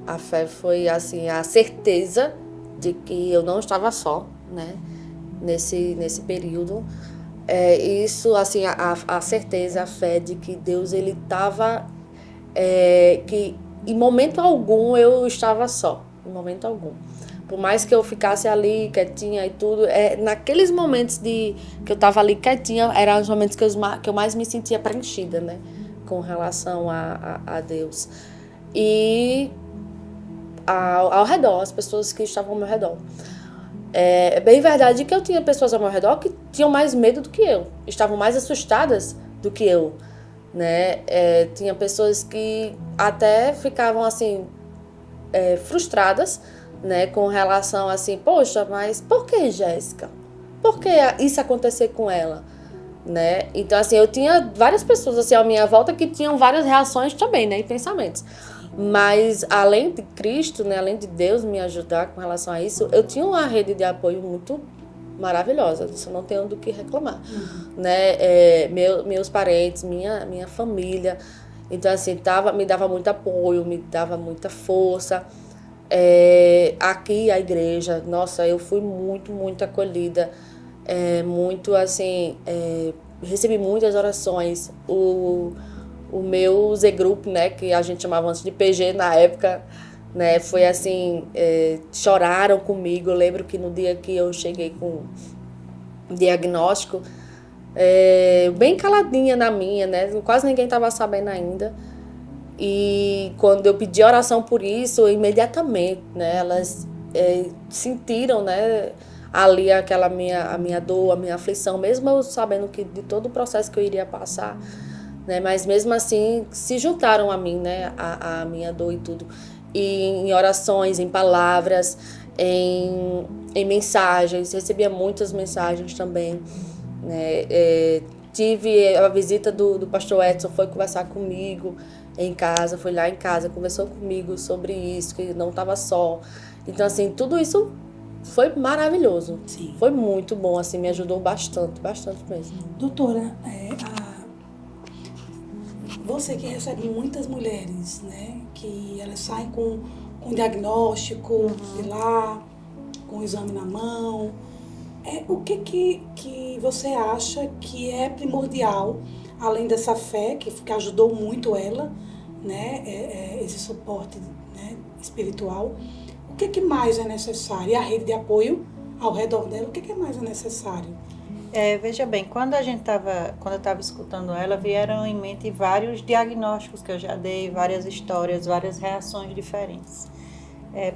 A fé foi, assim, a certeza de que eu não estava só, né? Nesse período. Isso, assim, a certeza, a fé de que Deus, ele estava... que em momento algum eu estava só. Em momento algum. Por mais que eu ficasse ali quietinha e tudo, naqueles momentos que eu estava ali quietinha, eram os momentos que eu mais me sentia preenchida, né? Com relação a Deus. E... ao redor, as pessoas que estavam ao meu redor. É bem verdade que eu tinha pessoas ao meu redor que tinham mais medo do que eu, estavam mais assustadas do que eu, né? Tinha pessoas que até ficavam assim, frustradas, né? Com relação assim, poxa, mas por que, Jéssica? Por que isso acontecer com ela? Né? Então, assim, eu tinha várias pessoas assim à minha volta que tinham várias reações também, né? E pensamentos. Mas, além de Cristo, né, além de Deus me ajudar com relação a isso, eu tinha uma rede de apoio muito maravilhosa, isso eu não tenho do que reclamar. Né? Meus parentes, minha família, então, assim, me dava muito apoio, me dava muita força. Aqui, a igreja, nossa, eu fui muito, muito acolhida, muito, assim, recebi muitas orações. O meu Z-Group, né, que a gente chamava antes de PG na época, né, foi assim, choraram comigo. Eu lembro que no dia que eu cheguei com o diagnóstico, bem caladinha na minha, né, quase ninguém estava sabendo ainda. E quando eu pedi oração por isso, imediatamente, né, elas sentiram, né, ali a minha dor, a minha aflição, mesmo eu sabendo de todo o processo que eu iria passar. Né, mas mesmo assim se juntaram a mim, né, a minha dor e tudo, e em orações, em palavras, em em mensagens, recebia muitas mensagens também, né? Tive a visita do pastor Edson, foi conversar comigo em casa, foi lá em casa, conversou comigo sobre isso, que não estava só. Então, assim, tudo isso foi maravilhoso. Sim. Foi muito bom, assim, me ajudou bastante mesmo. Doutora, você que recebe muitas mulheres, né, que elas saem com diagnóstico de lá, com o exame na mão, o que você acha que é primordial, além dessa fé, que ajudou muito ela, né, esse suporte, né, espiritual, o que mais é necessário? E a rede de apoio ao redor dela, o que mais é necessário? Veja bem, quando eu estava escutando ela, vieram em mente vários diagnósticos que eu já dei, várias histórias, várias reações diferentes.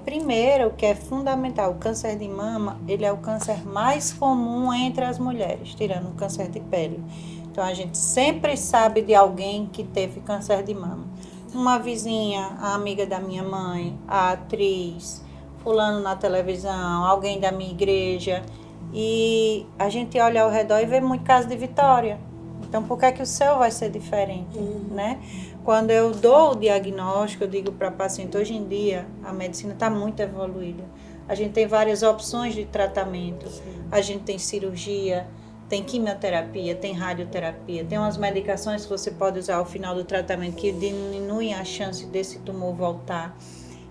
Primeiro, o que é fundamental, o câncer de mama, ele é o câncer mais comum entre as mulheres, tirando o câncer de pele. Então, a gente sempre sabe de alguém que teve câncer de mama. Uma vizinha, a amiga da minha mãe, a atriz, fulano na televisão, alguém da minha igreja. E a gente olha ao redor e vê muito caso de vitória. Então, por que é que o seu vai ser diferente, né? Quando eu dou o diagnóstico, eu digo para a paciente, hoje em dia, a medicina está muito evoluída. A gente tem várias opções de tratamento. A gente tem cirurgia, tem quimioterapia, tem radioterapia, tem umas medicações que você pode usar ao final do tratamento que diminuem a chance desse tumor voltar.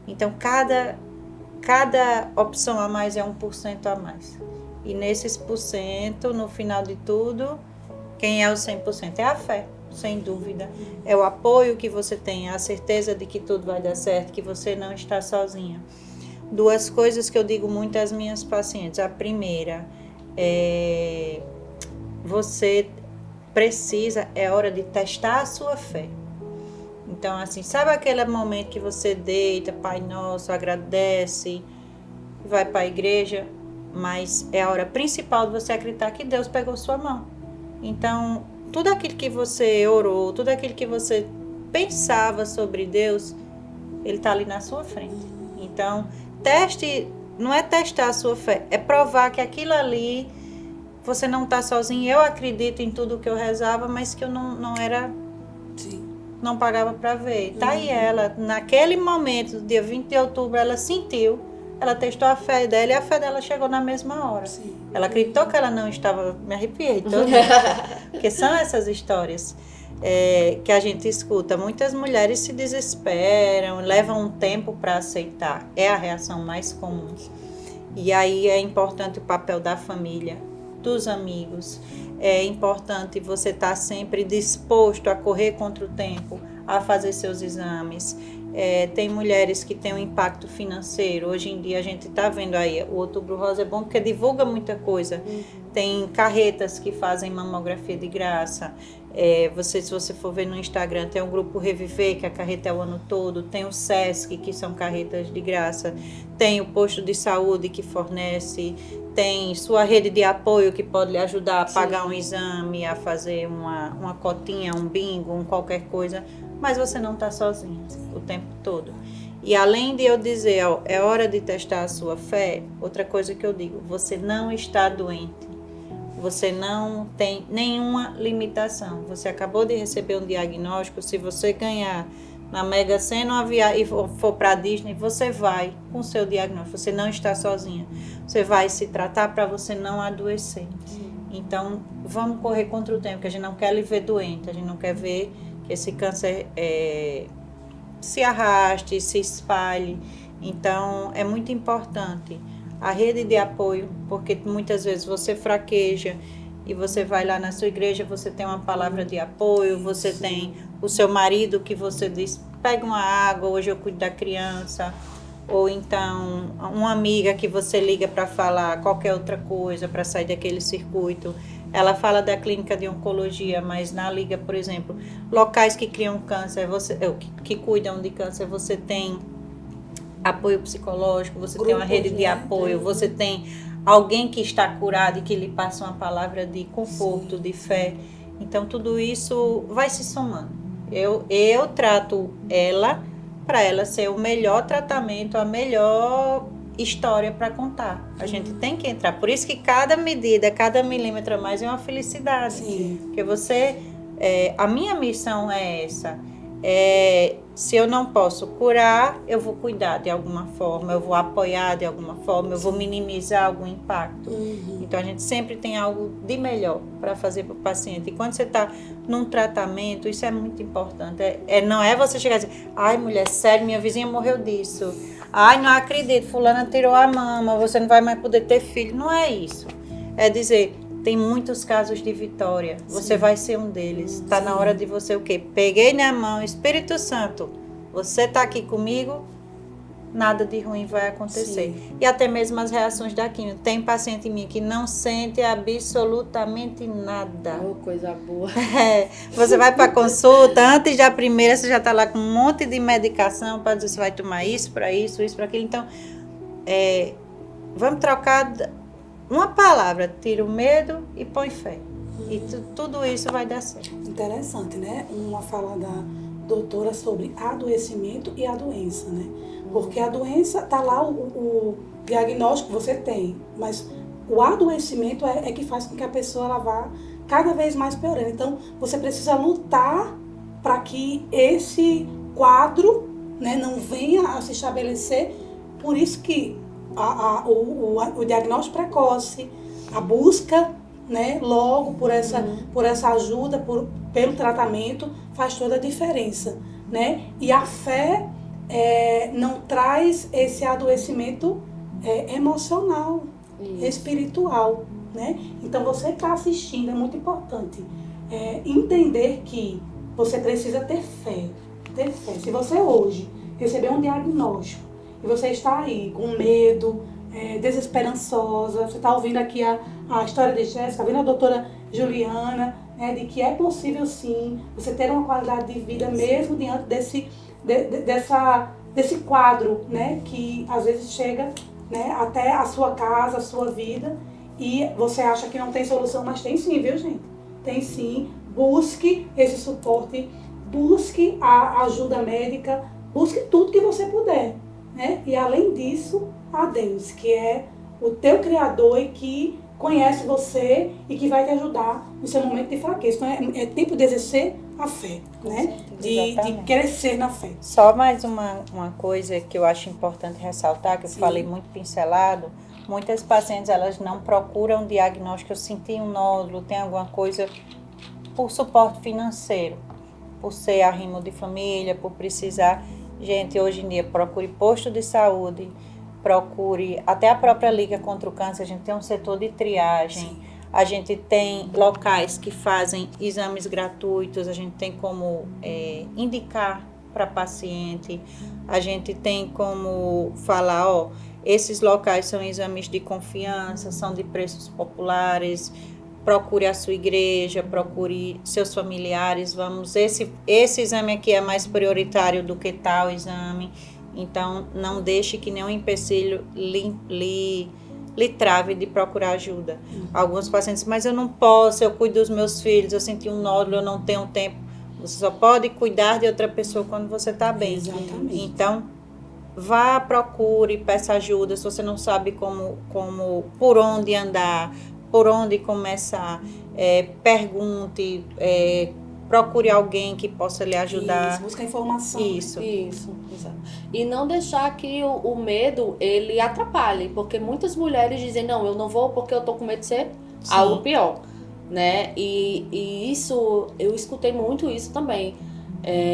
Então, cada opção a mais é 1% a mais. E nesses %, no final de tudo, quem é o 100%? É a fé, sem dúvida. É o apoio que você tem, a certeza de que tudo vai dar certo, que você não está sozinha. 2 coisas que eu digo muito às minhas pacientes. A primeira é você precisa, é hora de testar a sua fé. Então, assim, sabe aquele momento que você deita, Pai Nosso, agradece, vai para a igreja, mas é a hora principal de você acreditar que Deus pegou sua mão. Então, tudo aquilo que você orou, tudo aquilo que você pensava sobre Deus, Ele está ali na sua frente. Então, não é testar a sua fé, é provar que aquilo ali, você não está sozinho. Eu acredito em tudo que eu rezava, mas que eu não era... Sim. Não pagava para ver. Tá aí ela, naquele momento, dia 20 de outubro, ela sentiu, ela testou a fé dela e a fé dela chegou na mesma hora. Sim. Ela acreditou que ela não estava... Me arrepiei toda. Porque são essas histórias que a gente escuta. Muitas mulheres se desesperam, levam um tempo para aceitar. É a reação mais comum. E aí é importante o papel da família, dos amigos. É importante você estar sempre disposto a correr contra o tempo, a fazer seus exames. Tem mulheres que têm um impacto financeiro. Hoje em dia a gente está vendo aí, o Outubro Rosa é bom porque divulga muita coisa. Tem carretas que fazem mamografia de graça. Se você for ver no Instagram, tem o grupo Reviver, que a carreta é o ano todo. Tem o SESC, que são carretas de graça. Tem o posto de saúde que fornece. Tem sua rede de apoio que pode lhe ajudar a pagar um exame, a fazer uma cotinha, um bingo, qualquer coisa. Mas você não está sozinho o tempo todo. E além de eu dizer, é hora de testar a sua fé, outra coisa que eu digo, você não está doente. Você não tem nenhuma limitação. Você acabou de receber um diagnóstico, se você ganhar na Mega Sena e for para a Disney, você vai com o seu diagnóstico. Você não está sozinha. Você vai se tratar para você não adoecer. Então, vamos correr contra o tempo, porque a gente não quer lhe ver doente, a gente não quer ver que esse câncer se arraste, se espalhe. Então, é muito importante a rede de apoio, porque muitas vezes você fraqueja e você vai lá na sua igreja, você tem uma palavra de apoio, você tem o seu marido que você diz, pega uma água, hoje eu cuido da criança, ou então uma amiga que você liga para falar qualquer outra coisa, para sair daquele circuito. Ela fala da clínica de oncologia, mas na liga, por exemplo, locais que criam câncer, que cuidam de câncer, você tem apoio psicológico, você tem uma rede de apoio, você tem alguém que está curado e que lhe passa uma palavra de conforto, de fé. Então, tudo isso vai se somando. Eu trato ela para ela ser o melhor tratamento, a melhor história para contar. A gente tem que entrar. Por isso que cada medida, cada milímetro a mais é uma felicidade. Sim. Porque você... a minha missão é essa. Se eu não posso curar, eu vou cuidar de alguma forma, eu vou apoiar de alguma forma, eu vou minimizar algum impacto. Então, a gente sempre tem algo de melhor para fazer para o paciente. E quando você está num tratamento, isso é muito importante. Não é você chegar e dizer, ai, mulher, sério, minha vizinha morreu disso. Ai, não acredito, fulana tirou a mama, você não vai mais poder ter filho. Não é isso. É dizer... Tem muitos casos de vitória. Você vai ser um deles. Está na hora de você o quê? Peguei na mão, Espírito Santo, você está aqui comigo, nada de ruim vai acontecer. Sim. E até mesmo as reações da quimio. Tem paciente minha que não sente absolutamente nada. Oh, coisa boa. Você vai para a consulta, antes da primeira você já está lá com um monte de medicação para dizer se vai tomar isso para isso, isso para aquilo. Então, vamos trocar... Uma palavra, tira o medo e põe fé. E tudo isso vai dar certo. Interessante, né? Uma fala da doutora sobre adoecimento e a doença, né? Porque a doença, tá lá o diagnóstico que você tem, mas o adoecimento é que faz com que a pessoa ela vá cada vez mais piorando. Então, você precisa lutar para que esse quadro, né, não venha a se estabelecer. Por isso que o diagnóstico precoce, a busca, né, logo por essa ajuda, pelo tratamento, faz toda a diferença, né? E a fé não traz esse adoecimento emocional, espiritual, né? Então, você está assistindo, é muito importante entender que você precisa ter fé. Se você hoje receber um diagnóstico e você está aí com medo, desesperançosa, você está ouvindo aqui a história de Jéssica, está vendo a doutora Juliana, né, de que é possível sim você ter uma qualidade de vida mesmo diante desse quadro, né, que às vezes chega, né, até a sua casa, a sua vida, e você acha que não tem solução, mas tem sim, viu, gente? Tem sim. Busque esse suporte, busque a ajuda médica, busque tudo que você puder. Né? E além disso, a Deus, que é o teu Criador e que conhece você e que vai te ajudar no seu momento de fraqueza. Então é tempo de exercer a fé, né? De crescer na fé. Só mais uma coisa que eu acho importante ressaltar, que eu falei muito pincelado. Muitas pacientes, elas não procuram diagnóstico, eu senti um nódulo, tem alguma coisa, por suporte financeiro, por ser arrimo de família, por precisar... Gente, hoje em dia, procure posto de saúde, procure até a própria Liga contra o Câncer, a gente tem um setor de triagem, sim. A gente tem locais que fazem exames gratuitos, a gente tem como indicar para paciente, a gente tem como falar, esses locais são exames de confiança, são de preços populares, procure a sua igreja, procure seus familiares, esse exame aqui é mais prioritário do que tal exame, então não deixe que nenhum empecilho lhe trave de procurar ajuda. Alguns pacientes, mas eu não posso, eu cuido dos meus filhos, eu senti um nódulo, eu não tenho tempo. Você só pode cuidar de outra pessoa quando você está bem. Exatamente. Então, vá, procure, peça ajuda, se você não sabe por onde andar, por onde começar, pergunte, procure alguém que possa lhe ajudar. Isso, busca informação. Isso. Exato. E não deixar que o medo, ele atrapalhe, porque muitas mulheres dizem, não, eu não vou porque eu tô com medo de ser algo pior, né? E isso, eu escutei muito isso também.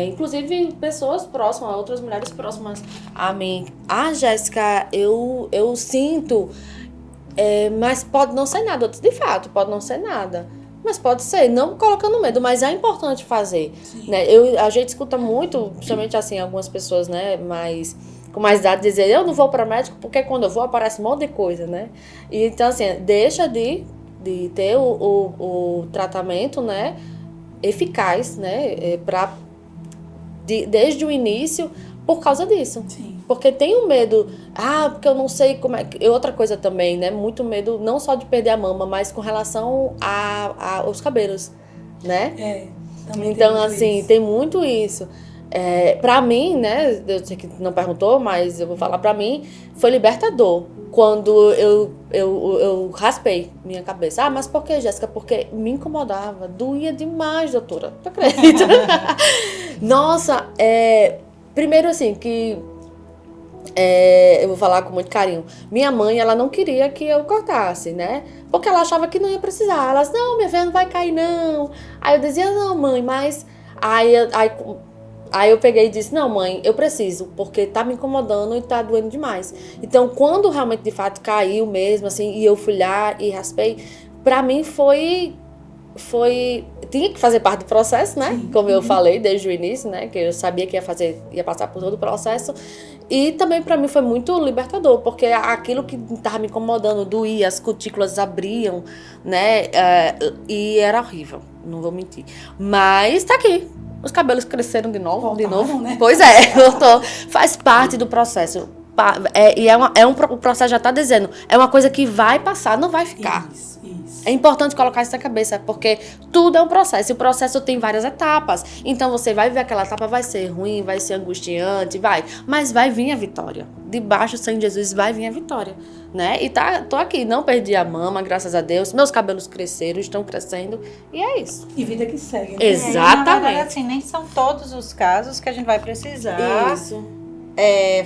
Inclusive pessoas próximas, outras mulheres próximas a mim. Jéssica, eu sinto... mas pode não ser nada, de fato, pode não ser nada. Mas pode ser, não colocando medo, mas é importante fazer. Né? A gente escuta muito, principalmente assim, algumas pessoas, né, com mais idade, dizer, eu não vou para médico porque quando eu vou aparece um monte de coisa, né? E, então, assim, deixa de ter o tratamento, né, eficaz, né, desde o início, por causa disso. Sim. Porque tem um medo, porque eu não sei como é que... Outra coisa também, né? Muito medo, não só de perder a mama, mas com relação aos cabelos, né? Também então, tem assim, isso. tem muito isso. Pra mim, né, eu sei que não perguntou, mas eu vou falar pra mim, foi libertador. Quando eu raspei minha cabeça. Mas por que, Jéssica? Porque me incomodava, doía demais, doutora. Tu acredita? Nossa, primeiro assim, que eu vou falar com muito carinho. Minha mãe, ela não queria que eu cortasse, né? Porque ela achava que não ia precisar. Ela disse, não, minha filha não vai cair, não. Aí eu dizia, não, mãe, mas... Aí eu peguei e disse, não, mãe, eu preciso, porque tá me incomodando e tá doendo demais. Então, quando realmente, de fato, caiu mesmo, assim, e eu fui lá e raspei, pra mim foi... Tinha que fazer parte do processo, né? Sim. Como eu falei desde o início, né? Que eu sabia que ia passar por todo o processo. E também pra mim foi muito libertador, porque aquilo que tava me incomodando, doía, as cutículas abriam, né? E era horrível, não vou mentir. Mas tá aqui. Os cabelos cresceram de novo. Né? Pois voltou. Faz parte do processo. O processo já está dizendo, é uma coisa que vai passar, não vai ficar. Isso. É importante colocar isso na cabeça, porque tudo é um processo. E o processo tem várias etapas. Então, você vai ver aquela etapa, vai ser ruim, vai ser angustiante, mas vai vir a vitória. Debaixo do sangue de Jesus vai vir a vitória. Né? E tô aqui, não perdi a mama, graças a Deus. Meus cabelos cresceram, estão crescendo. E é isso. E vida que segue. Né? Exatamente. Na verdade, assim, nem são todos os casos que a gente vai precisar. Isso.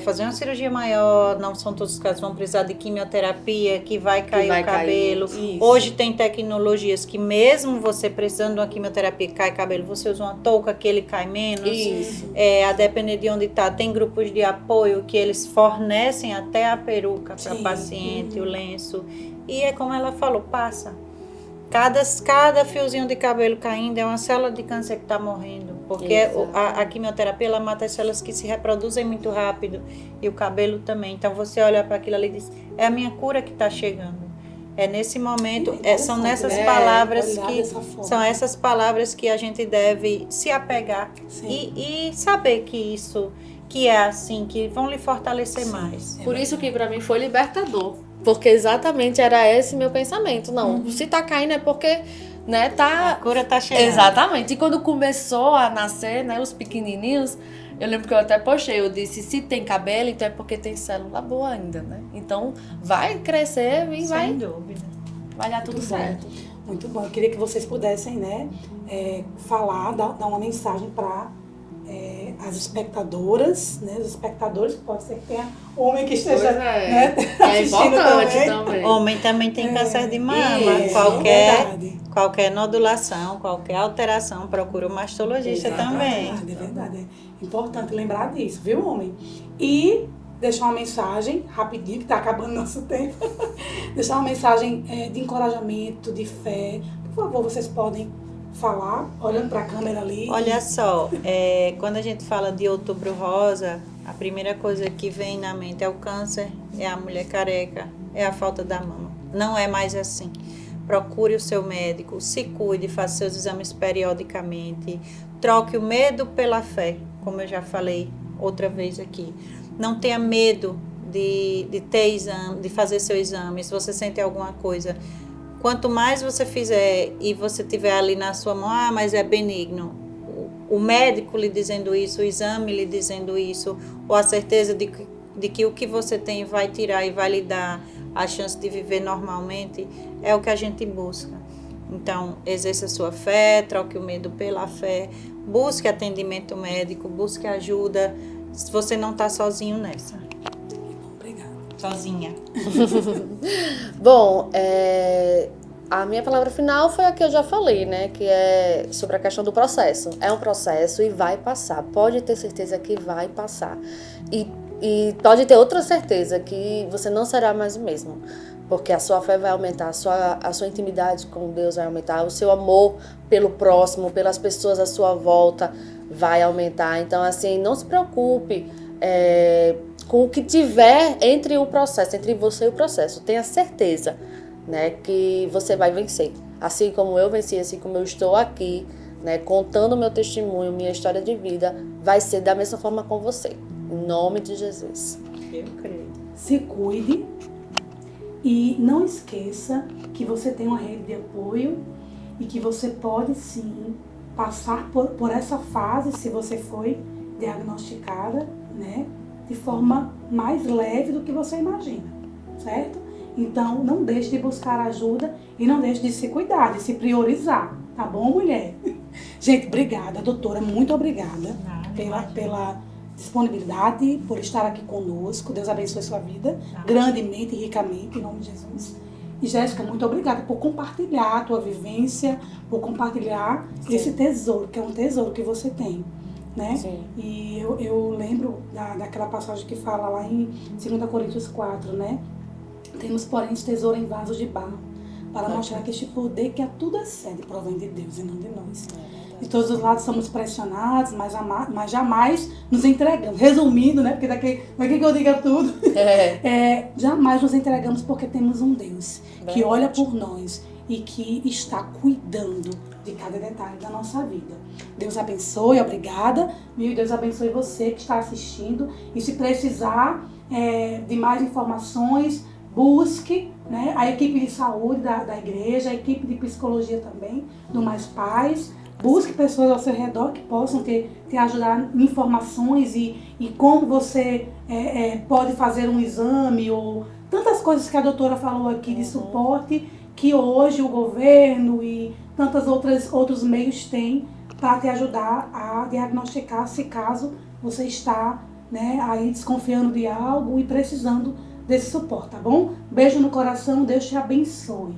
Fazer uma cirurgia maior, não são todos os casos, vão precisar de quimioterapia, que vai cair o cabelo. Hoje tem tecnologias que mesmo você precisando de uma quimioterapia que cai cabelo, você usa uma touca que ele cai menos. Isso. A depender de onde está, tem grupos de apoio que eles fornecem até a peruca para paciente, o lenço. E é como ela falou, passa. Cada fiozinho de cabelo caindo é uma célula de câncer que está morrendo. Porque a quimioterapia, ela mata as células que se reproduzem muito rápido. E o cabelo também. Então, você olha para aquilo ali e diz, é a minha cura que está chegando. É nesse momento, são nessas palavras são essas palavras que a gente deve se apegar. E saber que isso, que é assim, que vão lhe fortalecer mais. Por isso que para mim foi libertador. Porque exatamente era esse meu pensamento. Não, se tá caindo é porque, né, tá... A cura tá chegando. Exatamente. E quando começou a nascer, né, os pequenininhos, eu lembro que eu até postei, eu disse, se tem cabelo, então é porque tem célula boa ainda, né? Então, vai crescer e Sem dúvida. Vai dar tudo certo. Muito bom. Eu queria que vocês pudessem, né, falar, dar uma mensagem para as espectadoras, né, os espectadores, pode ser que tenha homem que esteja né, assistindo também. Homem também tem câncer de mama. Qualquer nodulação, qualquer alteração, procura o mastologista também. É verdade. É importante lembrar disso, viu, homem? E deixar uma mensagem, rapidinho, que está acabando nosso tempo, deixar uma mensagem de encorajamento, de fé. Por favor, vocês podem falar, olhando para a câmera ali. Olha só, quando a gente fala de Outubro Rosa, a primeira coisa que vem na mente é o câncer, é a mulher careca, é a falta da mama. Não é mais assim. Procure o seu médico, se cuide, faça seus exames periodicamente, troque o medo pela fé, como eu já falei outra vez aqui. Não tenha medo de ter exame, de fazer seu exame, se você sente alguma coisa. Quanto mais você fizer e você tiver ali na sua mão, mas é benigno, o médico lhe dizendo isso, o exame lhe dizendo isso, ou a certeza de que o que você tem vai tirar e vai lhe dar a chance de viver normalmente, é o que a gente busca. Então, exerça a sua fé, troque o medo pela fé, busque atendimento médico, busque ajuda, se você não está sozinho nessa. Sozinha. Bom, a minha palavra final foi a que eu já falei, né? Que é sobre a questão do processo. É um processo e vai passar. Pode ter certeza que vai passar. E pode ter outra certeza que você não será mais o mesmo. Porque a sua fé vai aumentar, a sua intimidade com Deus vai aumentar, o seu amor pelo próximo, pelas pessoas à sua volta vai aumentar. Então, assim, não se preocupe com o que tiver entre o processo, entre você e o processo. Tenha certeza, né, que você vai vencer. Assim como eu venci, assim como eu estou aqui, né, contando o meu testemunho, minha história de vida, vai ser da mesma forma com você. Em nome de Jesus. Eu creio. Se cuide e não esqueça que você tem uma rede de apoio e que você pode sim passar por essa fase, se você foi, diagnosticada, né, de forma mais leve do que você imagina, certo? Então, não deixe de buscar ajuda e não deixe de se cuidar, de se priorizar, tá bom, mulher? Gente, obrigada, doutora, muito obrigada pela disponibilidade, por estar aqui conosco. Deus abençoe sua vida grandemente e ricamente, em nome de Jesus. E, Jéssica, muito obrigada por compartilhar a tua vivência, por compartilhar esse tesouro, que é um tesouro que você tem, né? Sim. E eu lembro daquela passagem que fala lá em 2 Coríntios 4, né? Temos, porém, esse tesouro em vasos de barro, para mostrar que este poder que a tudo excede provém de Deus e não de nós. De todos os lados somos pressionados, mas jamais nos entregamos. Resumindo, né? Porque daqui que eu diga tudo. Jamais nos entregamos porque temos um Deus que olha por nós e que está cuidando de cada detalhe da nossa vida. Deus abençoe, obrigada. E Deus abençoe você que está assistindo. E se precisar de mais informações, busque, né, a equipe de saúde da igreja, a equipe de psicologia também, do Mais Paz. Busque pessoas ao seu redor que possam te ajudar em informações e como você pode fazer um exame, ou tantas coisas que a doutora falou aqui de suporte, que hoje o governo e tantos outros meios têm para te ajudar a diagnosticar se caso você está, né, aí desconfiando de algo e precisando desse suporte, tá bom? Beijo no coração, Deus te abençoe.